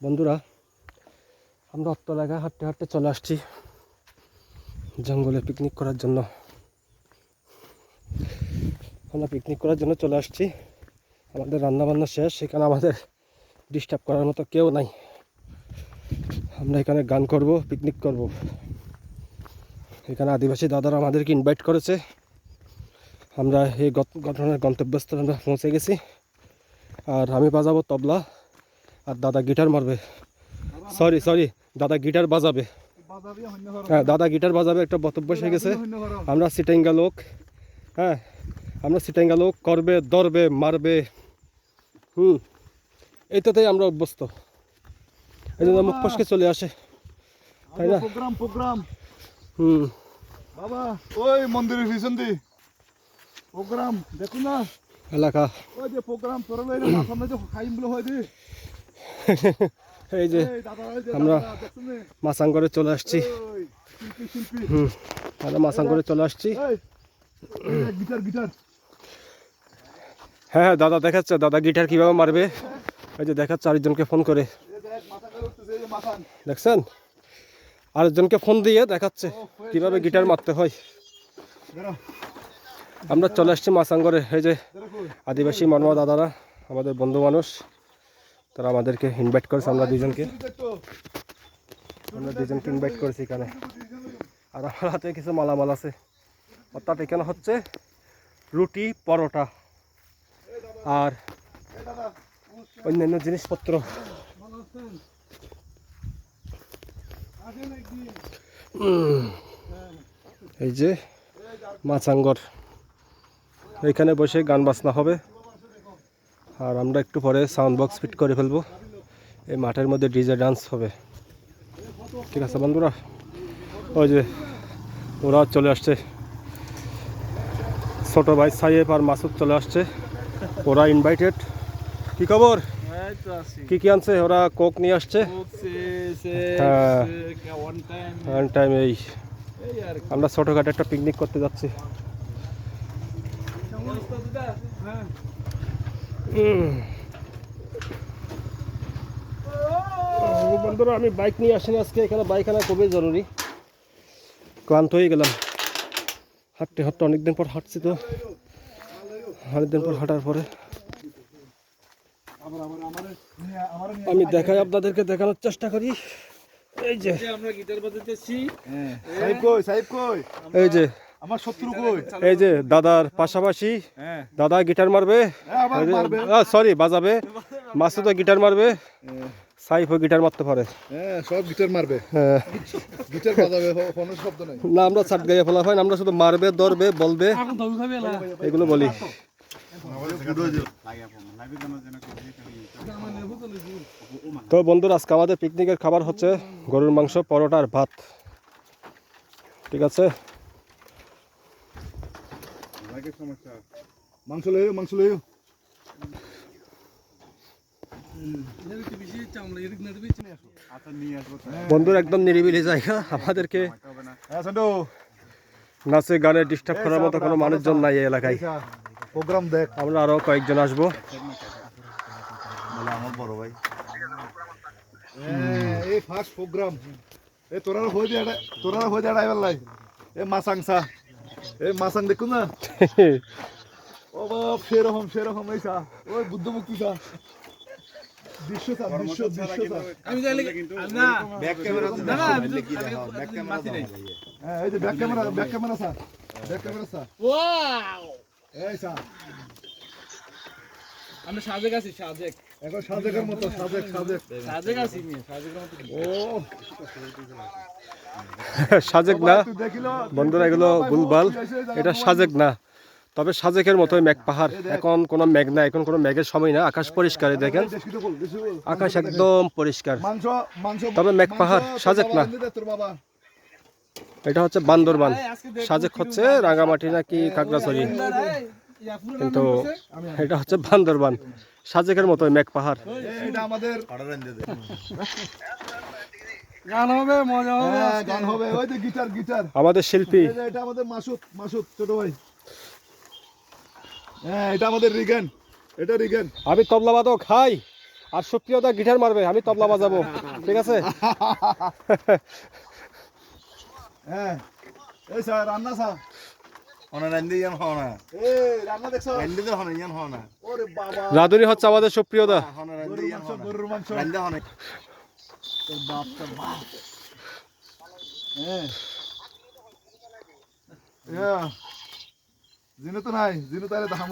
বন্ধুরা, আমরা অত্ত এলাকায় হাঁটতে হাঁটতে চলে আসছি জঙ্গলে পিকনিক করার জন্য। আমরা পিকনিক করার জন্য চলে আসছি। আমাদের রান্নাবান্না শেষ, সেখানে আমাদের ডিস্টার্ব করার মতো কেউ নাই। আমরা এখানে গান করব, পিকনিক করব। এখানে আদিবাসী দাদারা আমাদেরকে ইনভাইট করেছে। আমরা এই ঘটনার গন্তব্যস্থলে আমরা পৌঁছে গেছি। আর আমি বাজাবো তবলা, আর দাদা গিটার মারবে। সরি, দাদা গিটার বাজাবে। হ্যাঁ, দাদা গিটার বাজাবে। একটা বক্তব্য এসে গেছে। আমরা সিটেঙ্গা লোক। হ্যাঁ, আমরা সিটেঙ্গা লোক, করবে, ধরবে, মারবে। এইটাতেই আমরা অভ্যস্ত। এই জন্য মুখ ফসকে চলে আসে, তাই না? প্রোগ্রাম বাবা, ওই মন্দিরের পিছন দি প্রোগ্রাম দেখো না, এলাকা। ওই যে প্রোগ্রাম তোরা মাথা যে খাইম বলে হয় দি। এই যে আমরা মাসাঙ্গরে চলে আসছি। আমরা মাসাঙ্গরে চলে আসছি। গিটার হ্যাঁ, দাদা দেখাচ্ছে দাদা গিটার কিভাবে মারবে। এই যে দেখাচ্ছে আরেকজনকে ফোন করে, দেখছেন? আরেকজনকে ফোন দিয়ে দেখাচ্ছে কিভাবে গিটার মারতে হয়। আমরা চলে আসছি মাসাঙ্গরে। এই যে আদিবাসী মানবা দাদারা, আমাদের বন্ধু মানুষ, তারা আমাদেরকে ইনভাইট করেছে। আমরা দুজনকে ইনভাইট করেছি এখানে। আর আমার হাতে কিছু মালামাল আছে, অর্থাৎ এখানে হচ্ছে রুটি, পরোটা আর অন্যান্য জিনিসপত্র। এই যে মাচাঙ্গর, এখানে বসে গান বাজনা হবে। আর আমরা একটু পরে সাউন্ড বক্স ফিট করে ফেলবো। এই মাঠের মধ্যে ডিজে ডান্স হবে। ঠিক আছে বন্ধুরা, ওই যে ওরা চলে আসছে। ছোট ভাই সাইয়েব আর মাসুদ চলে আসছে। ওরা ইনভাইটেড। কি খবর? কি কি আনছে ওরা? কোক নিয়ে আসছে। হ্যাঁ, ওয়ান টাইম। এই আমরা ছোটখাটো একটা পিকনিক করতে যাচ্ছি। বন্ধুরা, আমি বাইক নিয়ে আসিনি আজকে। এখানে বাইক আনা খুবই জরুরি। ক্লান্ত হয়ে গেলাম হাঁটতে হাঁটতে। অনেকদিন পর হাঁটছি তো, অনেকদিন পর হাঁটার পরে আমি দেখাই, আপনাদেরকে দেখানোর চেষ্টা করি। এই যে আমরা গিটার বাজাতেছি। এই যে আমার শত্রু কই? এই যে দাদার পাশাপাশি দাদা গিটার মারবে, সরি বাজাবে। মাসুদও গিটার মারবে, সাইফও গিটার মারতে পারে। সব গিটার মারবে, গিটার বাজাবে, কোনো শব্দ নাই। না, আমরা চাট গাইয়া ফেলা হয় না, আমরা শুধু মারবে, ধরবে, বলবে, এগুলো বলি। তো বন্ধুরা, আজকে আমাদের পিকনিকের খাবার হচ্ছে গরুর মাংস, পরোটা আর ভাত। ঠিক আছে? মাংস লইও, মাংস লইও। বন্ধুরা, একদম নিরিবিলি জায়গা। আমাদেরকে নাচে গানে ডিস্টার্ব করার মতো কোনো মানুষজন নাই এই এলাকায়। প্রোগ্রাম দেখ। আমরা আরো কয়েকজন আসবো। আমার বড় ভাই এই ফার্স্ট প্রোগ্রাম। এ তোরা হয়ে যায় আইবার লাই। এ মাসাংসা, এ মাসাং দেখু না। ও বাপ, সেরকম এইসা। ওই বুদ্ধমুক্তি সা দৃশ্য আমি যাইলে না ব্যাক ক্যামেরা না, আমি তো ব্যাক ক্যামেরা মাতি নাই। হ্যাঁ, এই যে ব্যাক ক্যামেরা সা, ওয়াও। এই সা আমরা সাজেক আছি, সাজেক এখন সাজেকের মতো, সাজেক আছি নি, সাজেকের মতো। ও সাজেক না বন্ধুরা, এগুলো ভুলভাল। এটা সাজেক না, তবে সাজেকের মতোই মেঘ পাহাড়। এখন কোনো মেঘ না, এখন কোনো মেঘের সময় না। আকাশ পরিষ্কার, দেখেন আকাশ একদম পরিষ্কার। তবে মেঘ পাহাড়, সাজেক না। এটা হচ্ছে বান্দরবান, সাজেক হচ্ছে রাঙামাটি নাকি খাগড়াছড়ি, কিন্তু এটা হচ্ছে বান্দরবান। সাজেকের মতোই মেঘ পাহাড়। এটা আমাদের গান হবে, মজা হবে, গান হবে। ওই যে গিটার আমাদের শিল্পী। এটা আমাদের মাসুদ ছোট ভাই। হ্যাঁ, এটা আমাদের রিগান, এটা রিগান। আমি তবলা বাদক। হাই, আর সুপ্রিয় দা গিটার মারবে, আমি তবলা বাজাবো, ঠিক আছে? হ্যাঁ এই স্যার রান্না স্যার হনা রান্দে ইয়ান হনা এই রান্না দেখছো রান্দে তো হনা ইয়ান হনা ওরে বাবা রাঁধুনি হচ্ছে আমাদের সুপ্রিয় দা। হনা রান্দে গরুর ইয়ান মাংস হনা গরুর মাংস রান্দে হনা তোর বাপ হ্যাঁ জিনু তো নাই জিনু তাহলে দাম